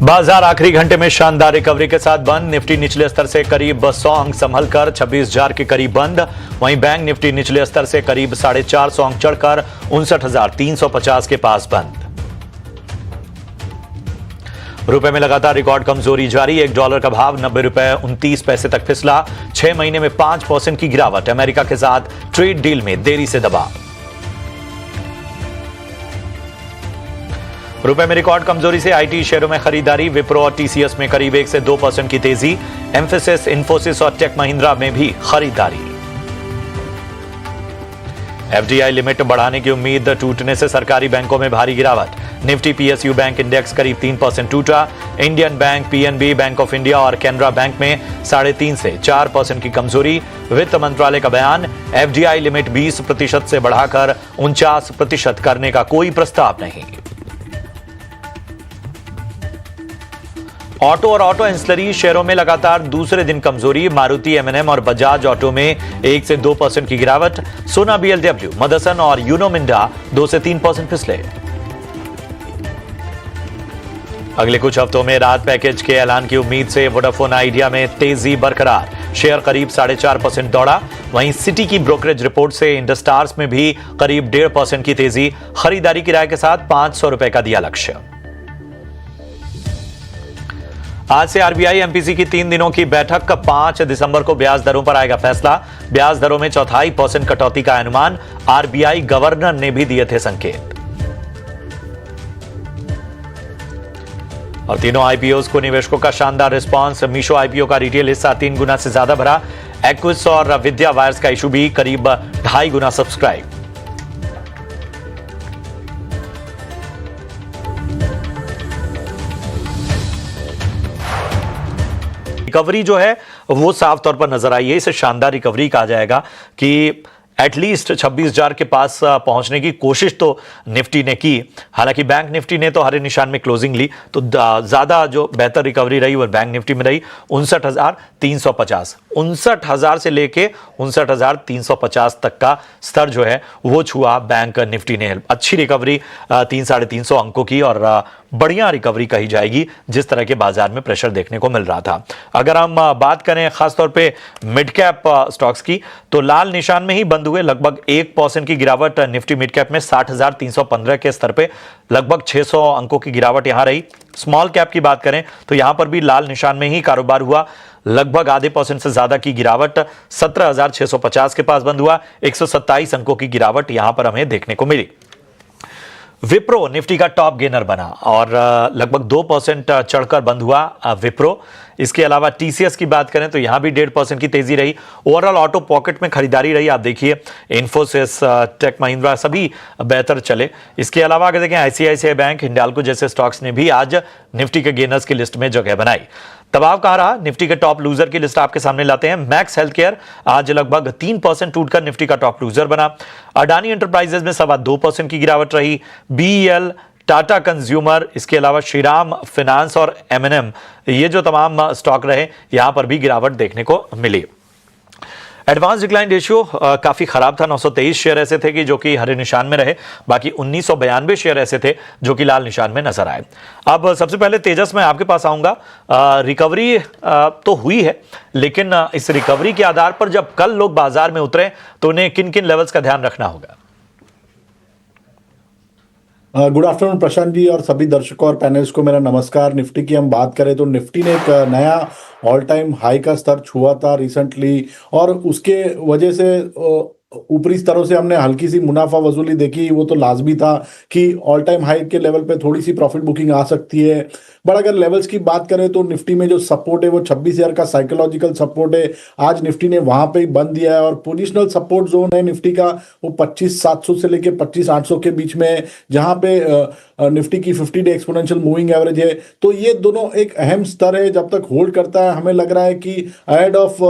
बाजार आखिरी घंटे में शानदार रिकवरी के साथ बंद। निफ्टी निचले स्तर से करीब 100 अंक संभलकर 26,000 के करीब बंद। वहीं बैंक निफ्टी निचले स्तर से करीब 450 अंक चढ़कर 59,350 के पास बंद। रुपए में लगातार रिकॉर्ड कमजोरी जारी। $1 का भाव 90 रुपए 29 पैसे तक फिसला। 6 महीने में 5% की गिरावट। अमेरिका के साथ ट्रेड डील में देरी से दबा। रुपए में रिकॉर्ड कमजोरी से आईटी शेयरों में खरीदारी। विप्रो और टीसीएस में करीब 1 से 2% की तेजी। एम्फेसिस, इन्फोसिस और टेक महिंद्रा में भी खरीदारी। एफडीआई लिमिट बढ़ाने की उम्मीद टूटने से सरकारी बैंकों में भारी गिरावट। निफ्टी पीएसयू बैंक इंडेक्स करीब 3% टूटा। Indian bank, PNB, bank of India और कैनरा बैंक में 3.5 से 4% की कमजोरी। वित्त मंत्रालय का बयान, एफडीआई लिमिट 20% से बढ़ाकर 49% करने का कोई प्रस्ताव नहीं। ऑटो और ऑटो एंसिलरी शेयरों में लगातार दूसरे दिन कमजोरी। मारुति, एमएनएम और बजाज ऑटो में 1 से 2% की गिरावट। सोना, बीएलडब्ल्यू, मदरसन और यूनो मिंडा 2 से 3% फिसले। अगले कुछ हफ्तों में राहत पैकेज के ऐलान की उम्मीद से वोडाफोन आइडिया में तेजी बरकरार। शेयर करीब 4.5% दौड़ा। वहीं सिटी की ब्रोकरेज रिपोर्ट से इंडस्टार्स में भी करीब 1.5% की तेजी। खरीदारी की राय के साथ 500 रुपए का दिया लक्ष्य। आज से आरबीआई एमपीसी की 3 दिनों की बैठक। 5 दिसंबर को ब्याज दरों पर आएगा फैसला। ब्याज दरों में 0.25% कटौती का अनुमान। आरबीआई गवर्नर ने भी दिए थे संकेत। और तीनों आईपीओस को निवेशकों का शानदार रिस्पांस। मीशो आईपीओ का रिटेल हिस्सा 3 गुना से ज्यादा भरा। एक्विस और विद्या वायर्स का इशू भी करीब 2.5 गुना सब्सक्राइब। रिकवरी जो है वो साफ तौर पर नजर आई है। इसे शानदार रिकवरी कहा जाएगा कि एटलीस्ट 26,000 के पास पहुंचने की कोशिश तो निफ्टी ने की। हालांकि बैंक निफ्टी ने तो हरे निशान में क्लोजिंग ली, तो ज्यादा जो बेहतर रिकवरी रही वो बैंक निफ्टी में रही। 59,350, 59,000 से लेके 59,350 तक का स्तर जो है वो छुआ बैंक निफ्टी ने। अच्छी रिकवरी 300-350 अंकों की और बढ़िया रिकवरी कही जाएगी जिस तरह के बाजार में प्रेशर देखने को मिल रहा था। अगर हम बात करें खासतौर पे मिड कैप स्टॉक्स की, तो लाल निशान में ही बंद हुए। लगभग 1% की गिरावट निफ्टी मिड कैप में 60,315 के स्तर पे लगभग 600 अंकों की गिरावट यहां रही। स्मॉल कैप की बात करें तो यहां पर भी लाल निशान में ही कारोबार हुआ। लगभग आधे % से ज्यादा की गिरावट 17,650 के पास बंद हुआ। 127 अंकों की गिरावट यहां पर हमें देखने को मिली। विप्रो निफ्टी का टॉप गेनर बना और लगभग 2% चढ़कर बंद हुआ विप्रो। इसके अलावा टीसीएस की बात करें तो यहां भी 1.5% की तेजी रही। ओवरऑल ऑटो पॉकेट में खरीदारी रही। आप देखिए इन्फोसिस, टेक महिंद्रा सभी बेहतर चले। इसके अलावा अगर देखें आईसीआईसीआई बैंक, हिंडाल्को जैसे स्टॉक्स ने भी आज निफ्टी के गेनर्स की लिस्ट में जगह बनाई। दबाव कहां रहा, निफ्टी के टॉप लूजर की लिस्ट आपके सामने लाते हैं। मैक्स हेल्थ केयर आज लगभग 3% टूटकर निफ्टी का टॉप लूजर बना। अडानी एंटरप्राइजेज में 2.25% की गिरावट रही। बीईएल, टाटा कंज्यूमर, इसके अलावा श्रीराम फाइनेंस और एमएनएम, ये जो तमाम स्टॉक रहे यहां पर भी गिरावट देखने को मिली। एडवांस डिक्लाइन रेशियो काफी खराब था। 923 शेयर ऐसे थे कि जो कि हरे निशान में रहे। बाकी 1992 शेयर ऐसे थे जो कि लाल निशान में नजर आए। अब सबसे पहले तेजस मैं आपके पास आऊंगा। रिकवरी तो हुई है, लेकिन इस रिकवरी के आधार पर जब कल लोग बाजार में उतरे तो उन्हें किन किन लेवल्स का ध्यान रखना होगा? गुड आफ्टरनून प्रशांत जी और सभी दर्शकों और पैनलिस्ट को मेरा नमस्कार। निफ्टी की हम बात करें तो निफ्टी ने एक नया ऑल टाइम हाई का स्तर छुआ था रिसेंटली, और उसके वजह से ऊपरी स्तरों से हमने हल्की सी मुनाफा वसूली देखी। वो तो लाजमी था कि ऑल टाइम हाई के लेवल पे थोड़ी सी प्रॉफिट बुकिंग आ सकती है। बट अगर लेवल्स की बात करें तो निफ्टी में जो सपोर्ट है वो 26,000 का साइकोलॉजिकल सपोर्ट है। आज निफ्टी ने वहां पे ही बंद दिया है। और पोजिशनल सपोर्ट जोन है निफ्टी का वो 25,700 से लेके 25,800 के बीच में है, जहां पे निफ्टी की 50 डे एक्सपोनेंशियल मूविंग एवरेज है। तो ये दोनों एक अहम स्तर है। जब तक होल्ड करता है हमें लग रहा है कि ahead of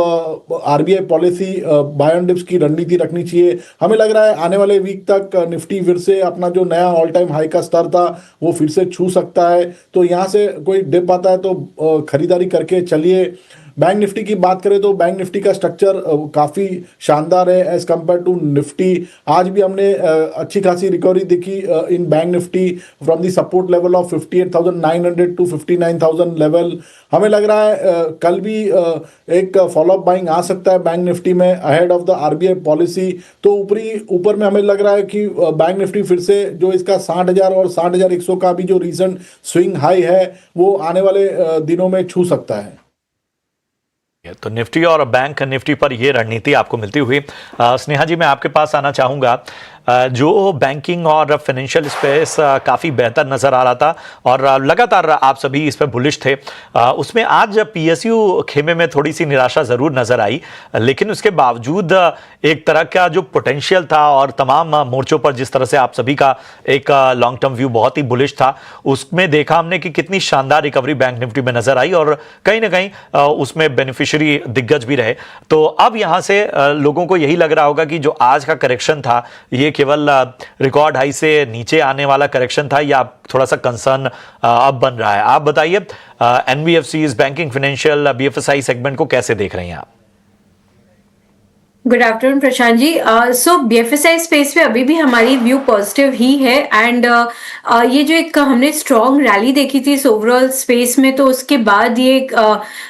RBI policy bye on dips की रणनीति रखनी चाहिए। हमें लग रहा है आने वाले वीक तक निफ्टी फिर से अपना जो नया ऑल टाइम हाई का स्तर था वो फिर से छू सकता है। तो यहाँ से कोई डिप आता है तो खरीदारी करके चलिए। बैंक निफ्टी की बात करें तो बैंक निफ्टी का स्ट्रक्चर काफ़ी शानदार है एज कंपेयर टू निफ्टी। आज भी हमने अच्छी खासी रिकवरी देखी in bank Nifty from the support level of 58,900 to 59,000 level. हमें लग रहा है कल भी एक फॉलोअप बाइंग आ सकता है बैंक निफ्टी में ahead of the RBI policy. तो ऊपर में हमें लग रहा है कि बैंक निफ्टी फिर से जो इसका 60,000 और 60,100 का भी जो रीसेंट स्विंग हाई है वो आने वाले दिनों में छू सकता है। तो निफ्टी और बैंक निफ्टी पर यह रणनीति आपको मिलती हुई। स्नेहा जी, मैं आपके पास आना चाहूंगा। जो बैंकिंग और फाइनेंशियल स्पेस काफ़ी बेहतर नज़र आ रहा था और लगातार आप सभी इस पर बुलिश थे, उसमें आज पीएसयू खेमे में थोड़ी सी निराशा ज़रूर नज़र आई, लेकिन उसके बावजूद एक तरह का जो पोटेंशियल था और तमाम मोर्चों पर जिस तरह से आप सभी का एक लॉन्ग टर्म व्यू बहुत ही बुलिश था, उसमें देखा हमने कि कितनी शानदार रिकवरी बैंक निफ्टी में नज़र आई और कहीं ना कहीं उसमें बेनिफिशियरी दिग्गज भी रहे। तो अब यहाँ से लोगों को यही लग रहा होगा कि जो आज का करेक्शन था ये केवल रिकॉर्ड हाई से नीचे आने वाला करेक्शन था या थोड़ा सा कंसर्न अब बन रहा है। आप बताइए, NBFCs, banking, financial, BFSI segment को कैसे देख रहे हैं आप? Good afternoon Prashant ji. सो बीएफएसआई स्पेस पे अभी भी हमारी व्यू पॉजिटिव ही है एंड ये जो एक हमने स्ट्रॉन्ग रैली देखी थी इस ओवरऑल स्पेस में, तो उसके बाद ये एक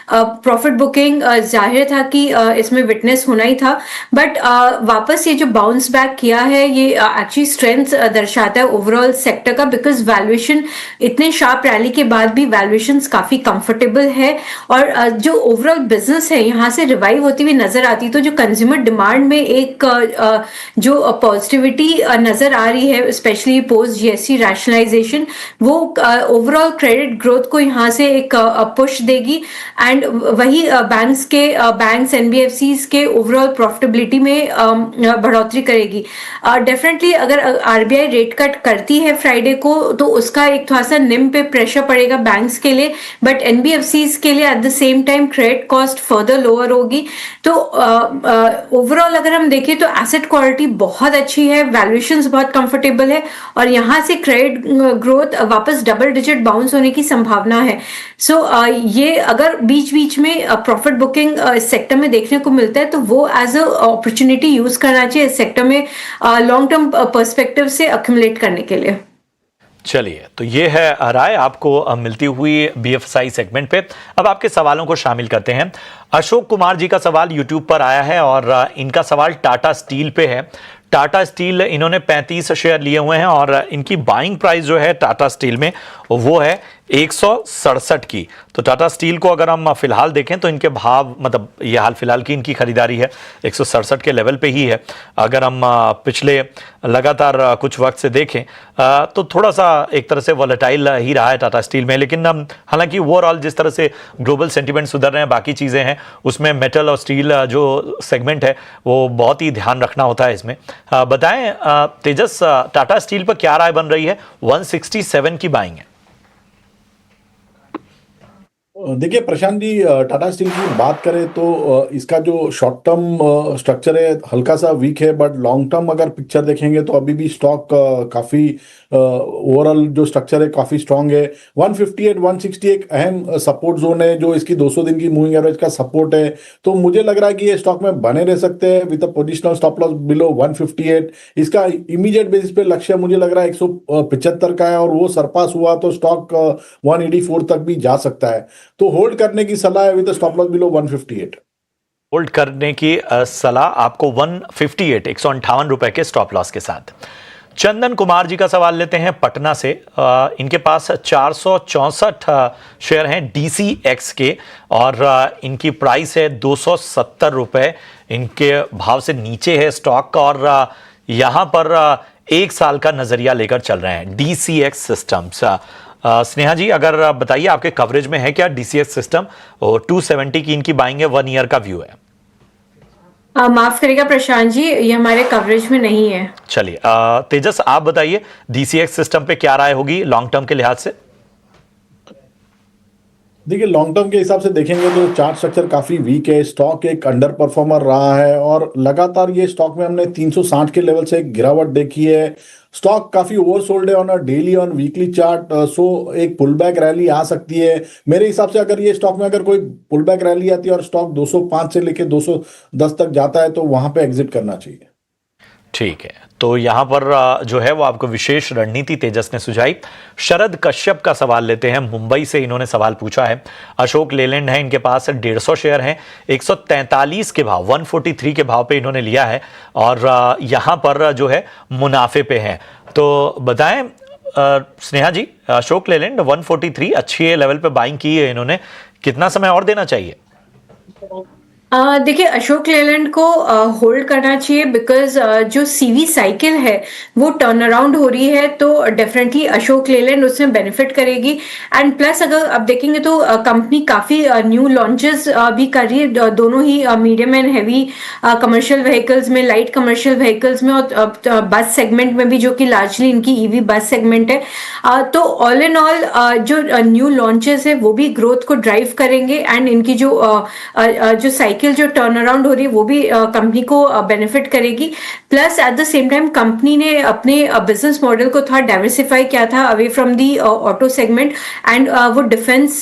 प्रॉफिट बुकिंग जाहिर था कि इसमें विटनेस होना ही था। बट वापस ये जो बाउंस बैक किया है ये एक्चुअली स्ट्रेंथ दर्शाता है ओवरऑल सेक्टर का, बिकॉज वैल्यूएशन इतने शार्प रैली के बाद भी वैल्यूएशंस काफी कंफर्टेबल है और जो ओवरऑल बिजनेस है यहाँ से रिवाइव होती हुई नजर आती। तो जो कंज्यूमर डिमांड में एक जो पॉजिटिविटी नजर आ रही है स्पेशली पोस्ट जीएसटी रैशनलाइजेशन, वो ओवरऑल क्रेडिट ग्रोथ को यहाँ से एक पुश देगी एंड वही बैंक्स एनबीएफसीज के ओवरऑल प्रॉफिटेबिलिटी में बढ़ोतरी करेगी। डेफिनेटली अगर आरबीआई रेट कट करती है फ्राइडे को तो उसका एक थोड़ा सा निम पे प्रेशर पड़ेगा बैंक्स के लिए, बट एनबीएफसीज के लिए at the same time credit cost further lower होगी। तो ओवरऑल अगर हम देखें तो एसेट क्वालिटी बहुत अच्छी है, वैल्यूएशंस बहुत कंफर्टेबल है और यहाँ से क्रेडिट ग्रोथ वापस डबल डिजिट बाउंस होने की संभावना है। सो ये अगर बीच बीच में प्रॉफिट बुकिंग इस सेक्टर में देखने को मिलता है तो वो एज अ अपॉर्चुनिटी यूज करना चाहिए इस सेक्टर में लॉन्ग टर्म पर्सपेक्टिव से अक्यूमुलेट करने के लिए। चलिए, तो ये है राय आपको मिलती हुई बीएफएसआई सेगमेंट पे। अब आपके सवालों को शामिल करते हैं। अशोक कुमार जी का सवाल यूट्यूब पर आया है और इनका सवाल टाटा स्टील पे है। टाटा स्टील इन्होंने 35 शेयर लिए हुए हैं और इनकी बाइंग प्राइस जो है टाटा स्टील में वो है 167 की। तो टाटा स्टील को अगर हम फिलहाल देखें तो इनके भाव, मतलब ये हाल फिलहाल की इनकी खरीदारी है 167 के लेवल पे ही है। अगर हम पिछले लगातार कुछ वक्त से देखें तो थोड़ा सा एक तरह से वॉलेटाइल ही रहा है टाटा स्टील में, लेकिन हालांकि ओवरऑल जिस तरह से ग्लोबल सेंटिमेंट सुधर रहे हैं, बाकी चीज़ें हैं, उसमें मेटल और स्टील जो सेगमेंट है वो बहुत ही ध्यान रखना होता है इसमें। बताएं तेजस, टाटा स्टील पर क्या राय बन रही है? 167 की बाइंग है। देखिए प्रशांत जी, टाटा स्टील की बात करें तो इसका जो शॉर्ट टर्म स्ट्रक्चर है हल्का सा वीक है, बट लॉन्ग टर्म अगर पिक्चर देखेंगे तो अभी भी स्टॉक काफ़ी ओवरऑल जो स्ट्रक्चर है काफ़ी स्ट्रांग है। 158 160 एक अहम सपोर्ट जोन है जो इसकी 200 दिन की मूविंग एवरेज का सपोर्ट है। तो मुझे लग रहा है कि ये स्टॉक में बने रह सकते हैं with a positional stop loss below 158। इसका इमीडिएट बेसिस पे लक्ष्य मुझे लग रहा है 175 का है और वो सरपास हुआ तो स्टॉक 184 तक भी जा सकता है। तो होल्ड करने की सलाह है with stop loss below 158। Hold करने की सलाह आपको 158 158 रुपए के स्टॉप लॉस के साथ। चंदन कुमार जी का सवाल लेते हैं पटना से। इनके पास 464 शेयर हैं डीसीएक्स के और इनकी प्राइस है 270 रुपए। इनके भाव से नीचे है स्टॉक और यहां पर 1 साल का नजरिया लेकर चल रहे हैं डीसीएक्स सिस्टम्स। स्नेहा जी, अगर बताइए आपके कवरेज में है क्या डीसीएक्स सिस्टम? और 270 की इनकी बाइंग है, 1 ईयर का व्यू है। माफ करिएगा प्रशांत जी, ये हमारे कवरेज में नहीं है। चलिए तेजस, आप बताइए डीसीएक्स सिस्टम पे क्या राय होगी लॉन्ग टर्म के लिहाज से? देखिए लॉन्ग टर्म के हिसाब से देखेंगे तो चार्ट स्ट्रक्चर काफी वीक है, स्टॉक एक अंडर परफॉर्मर रहा है और लगातार ये स्टॉक में हमने 360 के लेवल से एक गिरावट देखी है। स्टॉक काफी ओवरसोल्ड है on a daily on weekly chart, so एक पुल बैक रैली आ सकती है मेरे हिसाब से। अगर ये स्टॉक में अगर कोई पुल बैक रैली आती है और स्टॉक 205 से लेके 210 तक जाता है तो वहां पे एग्जिट करना चाहिए। ठीक है, तो यहां पर जो है वो आपको विशेष रणनीति तेजस ने सुझाई। शरद कश्यप का सवाल लेते हैं, मुंबई से इन्होंने सवाल पूछा है। अशोक लेलैंड है, इनके पास 150 शेयर हैं, 143 के भाव 143 के भाव पे इन्होंने लिया है और यहां पर जो है मुनाफे पे हैं। तो बताएं स्नेहा जी, अशोक लेलैंड 143 अच्छी लेवल पे बाइंग की है इन्होंने, कितना समय और देना चाहिए? देखिए अशोक लेलैंड को होल्ड करना चाहिए बिकॉज जो सीवी साइकिल है वो टर्न अराउंड हो रही है, तो डेफिनेटली अशोक लेलैंड उसमें बेनिफिट करेगी। एंड प्लस अगर आप देखेंगे तो कंपनी काफी न्यू लॉन्चेस भी कर रही है, दोनों ही medium and heavy commercial vehicles में, लाइट कमर्शियल व्हीकल्स में और बस सेगमेंट में भी, जो कि लार्जली इनकी ईवी बस सेगमेंट है। तो ऑल इन ऑल जो न्यू लॉन्चेस है वो भी ग्रोथ को ड्राइव करेंगे एंड इनकी जो साइकिल जो टर्न अराउंड हो रही है वो भी कंपनी को बेनिफिट करेगी। Plus at the same time company ने अपने बिजनेस मॉडल को थोड़ा डाइवर्सिफाई किया था away from the auto segment and वो डिफेंस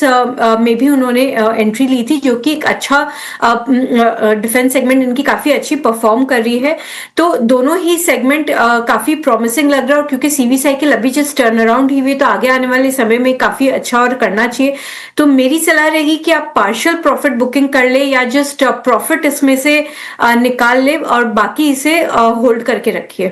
में भी उन्होंने एंट्री ली थी, जो कि एक अच्छा डिफेंस सेगमेंट इनकी काफी अच्छी परफॉर्म कर रही है। तो दोनों ही सेगमेंट काफी प्रॉमिसिंग लग रहा है और क्योंकि सीवी साइकिल अभी जस्ट टर्न अराउंड ही हुई तो आगे आने वाले समय में काफी अच्छा और करना चाहिए। तो मेरी सलाह रहेगी कि आप पार्शियल प्रॉफिट बुकिंग कर ले या जस्ट प्रॉफिट इसमें से निकाल ले और बाकी इसे होल्ड करके रखिए।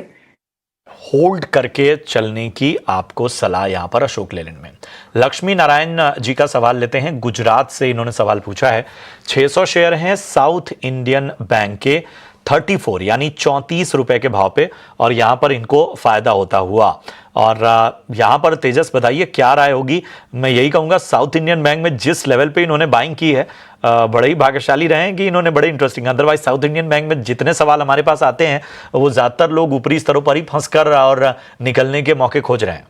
होल्ड करके चलने की आपको सलाह यहां पर अशोक लेलैंड में। लक्ष्मी नारायण जी का सवाल लेते हैं, गुजरात से इन्होंने सवाल पूछा है। 600 शेयर हैं साउथ इंडियन बैंक के 34 यानी 34 रुपए के भाव पे और यहां पर इनको फायदा होता हुआ। और यहां पर तेजस बताइए क्या राय होगी? मैं यही कहूंगा साउथ इंडियन बैंक में जिस लेवल पे इन्होंने बाइंग की है, बड़े ही भाग्यशाली रहे हैं कि इन्होंने बड़े interesting. Otherwise south Indian bank में जितने सवाल हमारे पास आते हैं वो ज्यादातर लोग ऊपरी स्तरों पर ही फंसकर और निकलने के मौके खोज रहे हैं।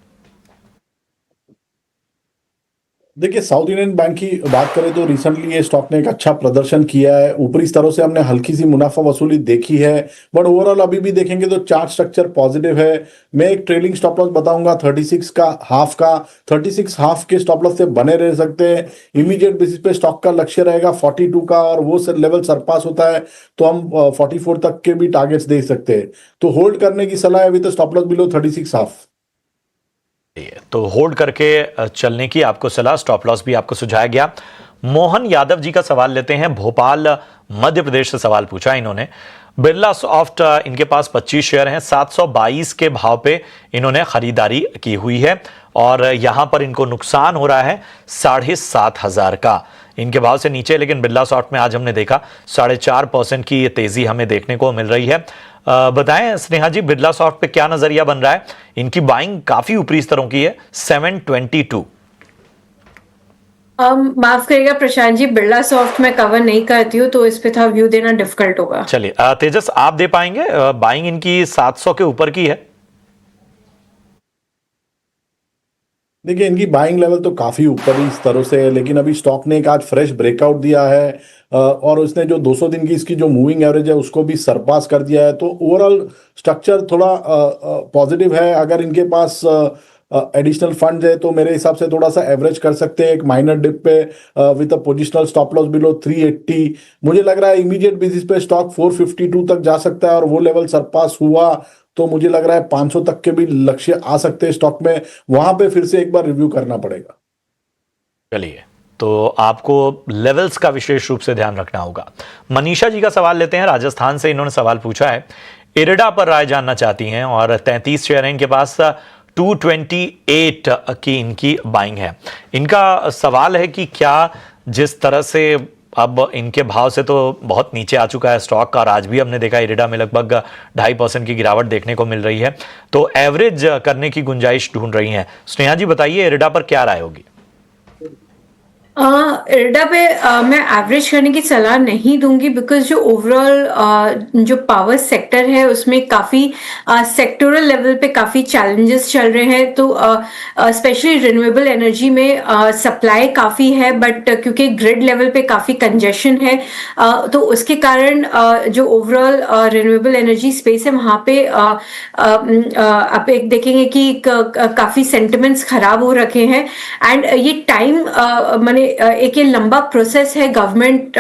देखिए साउथ इंडियन बैंक की बात करें तो रिसेंटली ये स्टॉक ने एक अच्छा प्रदर्शन किया है, ऊपरी स्तरों से हमने हल्की सी मुनाफा वसूली देखी है, बट ओवरऑल अभी भी देखेंगे तो चार्ट स्ट्रक्चर पॉजिटिव है। मैं एक ट्रेलिंग स्टॉप लॉस बताऊंगा 36 का हाफ का, 36 हाफ के स्टॉप लॉस से बने रह सकते हैं। इमीडिएट बेसिस पे स्टॉक का लक्ष्य रहेगा 42 का और वो लेवल सरपास होता है तो हम 44 तक के भी टारगेट्स दे सकते हैं। तो होल्ड करने की सलाह है with stop loss below 36 half. तो होल्ड करके चलने की आपको सलाह, स्टॉप लॉस भी आपको सुझाया गया। मोहन यादव जी का सवाल लेते हैं, भोपाल मध्य प्रदेश से सवाल पूछा इन्होंने। बिरला सॉफ्ट इनके पास 25 शेयर हैं, 722 के भाव पे इन्होंने खरीदारी की हुई है और यहां पर इनको नुकसान हो रहा है 7,500 का इनके भाव से नीचे। लेकिन बिरला सॉफ्ट में आज हमने देखा 4.5% की ये तेजी हमें देखने को मिल रही है। बताएं स्नेहा जी, बिरला सॉफ्ट पे क्या नजरिया बन रहा है? इनकी बाइंग काफी ऊपरी स्तरों की है, 722। माफ करिएगा प्रशांत जी, बिरला सॉफ्ट में कवर नहीं करती हूँ तो इस पे था व्यू देना डिफिकल्ट होगा। चलिए तेजस आप दे पाएंगे? बाइंग इनकी 700 के ऊपर की है। देखिए इनकी बाइंग लेवल तो काफी ऊपरी स्तरों से है, लेकिन अभी स्टॉक ने एक आज फ्रेश ब्रेकआउट दिया है और उसने जो 200 दिन की इसकी जो मूविंग एवरेज है उसको भी सरपास कर दिया है। तो ओवरऑल स्ट्रक्चर थोड़ा पॉजिटिव है। अगर इनके पास एडिशनल फंड है तो मेरे हिसाब से थोड़ा सा एवरेज कर सकते हैं एक माइनर डिप पे with a positional stop loss below 380। मुझे लग रहा है इमीडिएट बेसिस पे स्टॉक 452 तक जा सकता है और वो लेवल सरपास हुआ तो मुझे लग रहा है 500 तक के भी लक्ष्य आ सकते हैं स्टॉक में। वहां पे फिर से एक बार रिव्यू करना पड़ेगा। चलिए, तो आपको लेवल्स का विशेष रूप से ध्यान रखना होगा। मनीषा जी का सवाल लेते हैं, राजस्थान से इन्होंने सवाल पूछा है। इरडा पर राय जानना चाहती हैं और 33 शेयर हैं इनके पास, 228 की इनकी बाइंग है। इनका सवाल है कि क्या जिस तरह से अब इनके भाव से तो बहुत नीचे आ चुका है स्टॉक का और आज भी हमने देखा इरिडा में लगभग 2.5% की गिरावट देखने को मिल रही है, तो एवरेज करने की गुंजाइश ढूंढ रही हैं। स्नेहा जी बताइए इरिडा पर क्या राय होगी? इरडा पे मैं एवरेज करने की सलाह नहीं दूंगी, बिकॉज जो ओवरऑल जो पावर सेक्टर है उसमें काफ़ी सेक्टोरल लेवल पे काफ़ी चैलेंजेस चल रहे हैं। तो स्पेशली रिन्यूएबल एनर्जी में सप्लाई काफ़ी है, बट क्योंकि ग्रिड लेवल पे काफ़ी कंजेशन है, तो उसके कारण जो ओवरऑल रिन्यूएबल एनर्जी स्पेस है वहाँ पे आप एक देखेंगे कि काफ़ी सेंटिमेंट्स खराब हो रखे हैं। एंड ये टाइम माने एक ये लंबा प्रोसेस है। गवर्नमेंट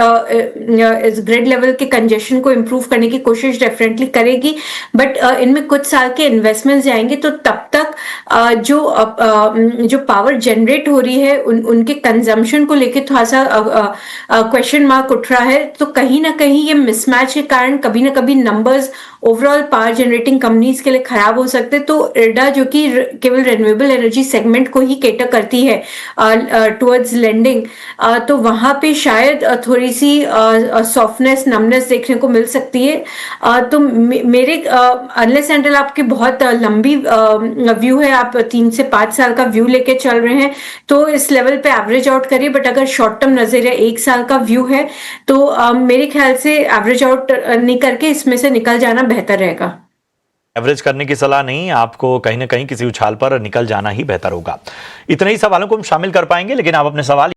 इस ग्रिड लेवल के कंजेशन को इम्प्रूव करने की कोशिश डेफिनेटली करेगी, बट इनमें कुछ साल के इन्वेस्टमेंट्स जाएंगे, तो तब तक जो पावर जनरेट हो रही है उनके कंजम्पशन को लेके थोड़ा सा क्वेश्चन मार्क उठ रहा है। तो कहीं ना कहीं ये मिसमैच के कारण कभी ना कभी numbers overall power generating companies के लिए खराब हो सकते हैं। तो इरडा जो कि केवल रिन्यूएबल एनर्जी सेगमेंट को ही केटर करती है टुवर्ड्स लेंडिंग, तो वहाँ पे शायद थोड़ी सी सॉफ्टनेस नमनेस देखने को मिल सकती है। तो मेरे अनलेस एंटिल आपकी बहुत लंबी व्यू है, आप 3 से 5 साल का व्यू लेके चल रहे हैं, तो इस लेवल पे एवरेज आउट करिए। बट अगर शॉर्ट टर्म नजरिया 1 साल का व्यू है, तो मेरे ख्याल से एवरेज आउट नहीं करके इसमें से निकल जाना बेहतर रहेगा। एवरेज करने की सलाह नहीं, आपको कहीं ना कहीं किसी उछाल पर निकल जाना ही बेहतर होगा। इतने ही सवालों को हम शामिल कर पाएंगे, लेकिन आप अपने सवाल